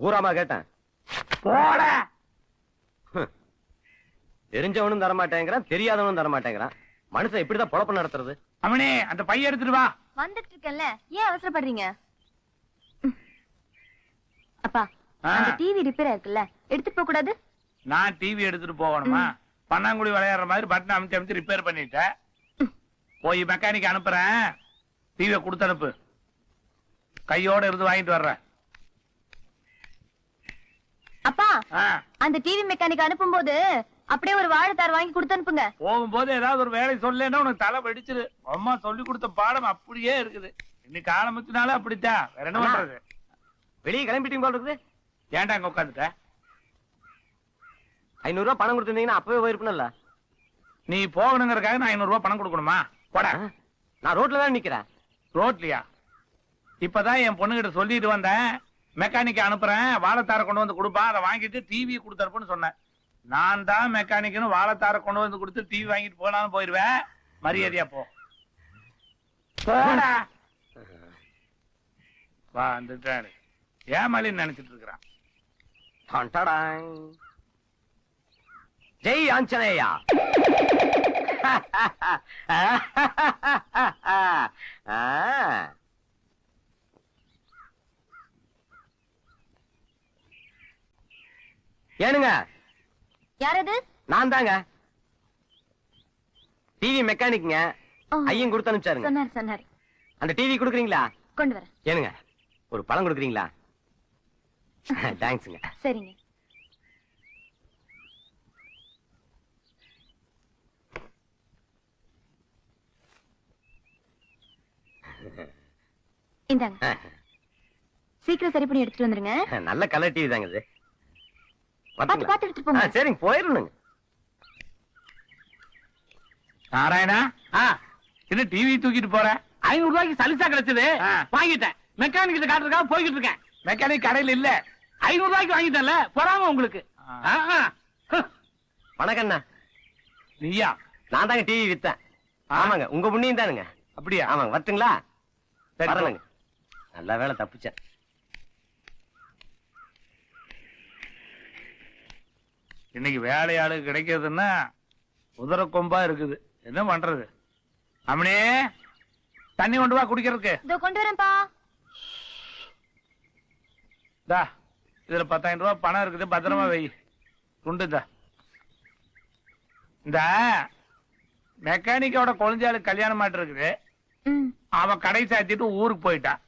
ஊராமா கேட்டேன். போட. தெரிஞ்சவனும் தரமாட்டேங்கிறான், தெரியாதவனும் தரமாட்டேங்கிறான். மனுஷன் இப்படிதான் பொழப்பு நடத்துறது. அவனே அந்த பைய எடுத்துட்டு வா. வந்துட்டு இருக்கேன்ல, ஏன் அவசரப்படுறீங்க? அப்பா, அந்த டிவி ரிப்பேர் இருக்குல்ல, எடுத்துட்டு போக கூடாது? நான் டிவி எடுத்துட்டு போகணுமா? பன்னாங்குடி விளையாடுற மாதிரி பட்டன் அமுத்தி அமுத்தி ரிப்பேர் பண்ணிட்டேன். போய் மெக்கானிக் அனுப்புறேன், டிவியை கொடுத்து அனுப்பு. கையோட இருந்து வாங்கிட்டு வர்றேன். அப்பா, அந்த டிவி மெக்கானிக் அனுப்பும் போது அப்படியே ஒரு வாழைத்தார் வாங்கி கொடுத்து அனுப்புங்க. போகும்போது ஏதாவது ஒரு வேலை சொல்லேன்னா உனக்கு தலை வெடிச்சிரு. அம்மா சொல்லி கொடுத்த பாடம் அப்படியே இருக்குது. இன்னைக்கு ஆரம்பிச்சனால அப்படித்தான். வேற என்ன பண்றது? வெளியே கிளம்பிட்டீங்க போல இருக்குது. ஏன்டா அங்க உட்காந்துட்ட? 500 ரூபாய் பணம் கொடுத்திருந்தீங்கன்னா அப்பவே போயிருப்பேன்ல. நீ போகணுங்கிறதுக்காக நான் 500 ரூபாய் பணம் கொடுக்கணுமா? போட. நான் ரோட்ல தான் நிக்கிறேன். ரோட்லயா? இப்பதான் என் பொண்ணுகிட்ட சொல்லிட்டு வந்தேன், மெக்கானிக் அனுப்புறேன், வாழைத்தார கொண்டு வந்து கொடுப்பா, அதை வாங்கிட்டு டிவி கொடுத்தருப்புன்னு சொன்னேன். நான் தான் மெக்கானிக்னு வாழைத்தார கொண்டு வந்து கொடுத்து டிவி வாங்கிட்டு போனாலும் போயிருவேன். மரியாதையா போ. போடா. வா வந்துட்டாரு. ஏமாலின்னு நினைச்சிட்டு இருக்கிறான். ஜெய் ஆஞ்சநேயா. ஏனுங்க? யாரது? நான் தாங்க, டிவி மெக்கானிக்ங்க. ஐயன் கொடுத்து அனுப்பிச்சாருங்க. சொன்னாரு. அந்த டிவி கொடுக்குறீங்களா? கொண்டு வரேன். ஏனுங்க, ஒரு பழம் கொடுக்குறீங்களா? தேங்க்ஸ்ங்க. சரிங்க. இந்தாங்க, சீக்கிரம் சரி பண்ணி எடுத்துட்டு வந்துருங்க. நல்ல கலர் டிவி தாங்க இது. பாத்து பாத்து எடுத்துட்டு போங்க. சரிங்க, போயிருங்க. நாராயணா, என்ன டிவி தூக்கிட்டு போற? 500 ரூபாய்க்கு சலிசா கிடைச்சது, வாங்கிட்டேன். மெக்கானிக் காட்டுறதுக்காக போய்கிட்டு இருக்கேன். மெக்கானிக் கடையில் இல்ல, 500 ரூபாய்க்கு வாங்கிட்டேன்ல, பொறாம உங்களுக்கு. வணக்கண்ணா. நீயா? நான் தாங்க டிவி வித்தேன். ஆமாங்க, உங்க புண்ணியம் தானுங்க. அப்படியா? ஆமாங்க, வரட்டுங்களா? வரலங்க. நல்ல வேலை தப்பிச்சேன். இன்னைக்கு வேலையாளு கிடைக்கிறதுன்னா உதர கொம்பா இருக்குது. என்ன பண்றது? அம்மனே, தண்ணி கொண்டு வா குடிக்கிறதுக்கு. இதோ கொண்டு வரேன்ப்பா. இதுல 10,000 ரூபாய் பணம் இருக்குது, பத்திரமா வை. துண்டுதா. இந்த மெக்கானிக்கோட குழந்தையாளுக்கு கல்யாணம் மாட்டு இருக்குது. அவன் கடை சாத்திட்டு ஊருக்கு போயிட்டான்.